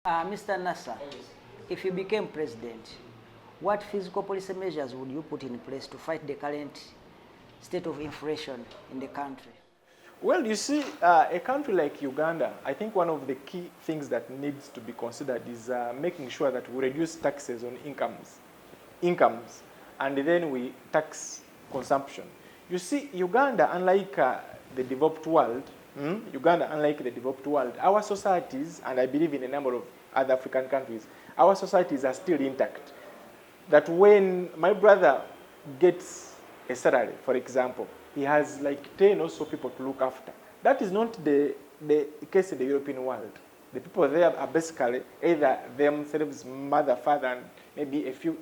Mr. Nasser, if you became president, what fiscal policy measures would you put in place to fight the current state of inflation in the country? Well, you see, a country like Uganda, I think one of the key things that needs to be considered is making sure that we reduce taxes on incomes, and then we tax consumption. You see, Uganda, unlike the developed world, our societies, and I believe in a number of other African countries, our societies are still intact. That when my brother gets a salary, for example, he has like 10 or so people to look after. That is not the case in the European world. The people there are basically either themselves, mother, father, and maybe a few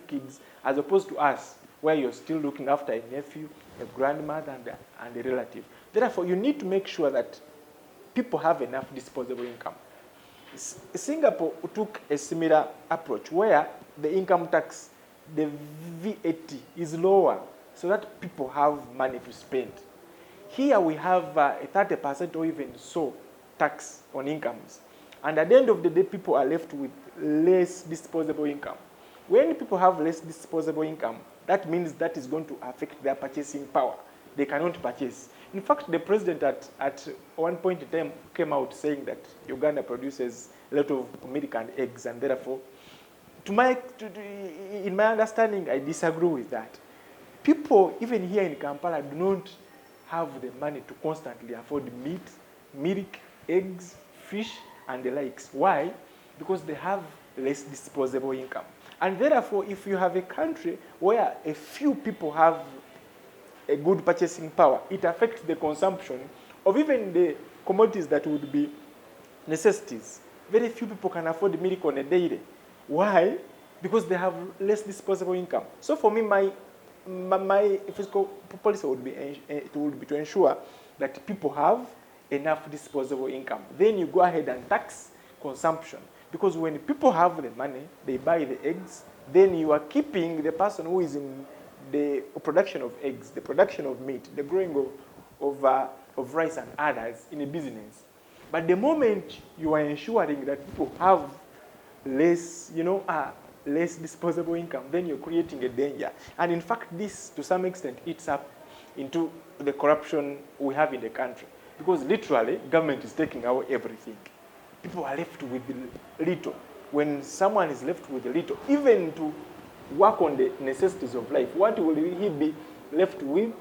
kids, as opposed to us, where you're still looking after a nephew, a grandmother, and a relative. Therefore, you need to make sure that people have enough disposable income. Singapore took a similar approach where the income tax, the VAT, is lower so that people have money to spend. Here we have a 30% or even so tax on incomes. And at the end of the day, people are left with less disposable income. When people have less disposable income, that means that is going to affect their purchasing power. They cannot purchase. In fact, the president at one point in time came out saying that Uganda produces a lot of milk and eggs, and therefore, in my understanding, I disagree with that. People, even here in Kampala, do not have the money to constantly afford meat, milk, eggs, fish, and the likes. Why? Because they have less disposable income. And therefore, if you have a country where a few people have a good purchasing power, it affects the consumption of even the commodities that would be necessities. Very few people can afford milk on a daily. Why? Because they have less disposable income. So for me, my fiscal policy would be to ensure that people have enough disposable income. Then you go ahead and tax consumption. Because when people have the money, they buy the eggs, then you are keeping the person who is in the production of eggs, the production of meat, the growing of rice and others in a business. But the moment you are ensuring that people have less, less disposable income, then you're creating a danger. And in fact, this, to some extent, eats up into the corruption we have in the country. Because literally, government is taking away everything. People are left with little. When someone is left with little, even to work on the necessities of life, what will he be left with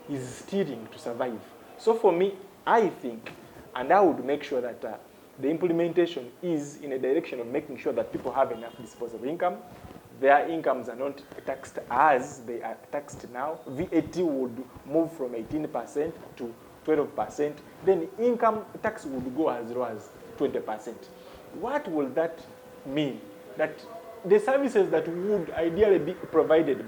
is stealing to survive. So for me, I think, and I would make sure that the implementation is in a direction of making sure that people have enough disposable income. Their incomes are not taxed as they are taxed now. VAT would move from 18% to 12%. Then income tax would go as low as 20%. What will that mean? That the services that would ideally be provided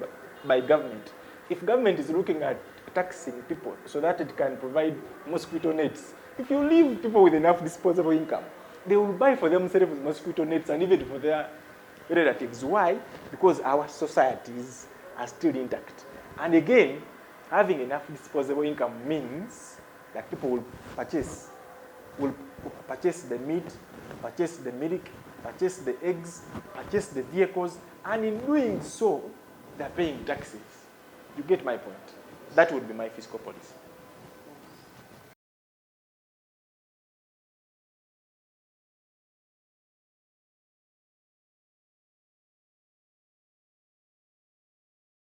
by government, if government is looking at taxing people so that it can provide mosquito nets, if you leave people with enough disposable income, they will buy for themselves mosquito nets and even for their relatives. Why? Because our societies are still intact. And again, having enough disposable income means that people will purchase the meat, purchase the milk, purchase the eggs, purchase the vehicles, and in doing so, they're paying taxes. You get my point. That would be my fiscal policy.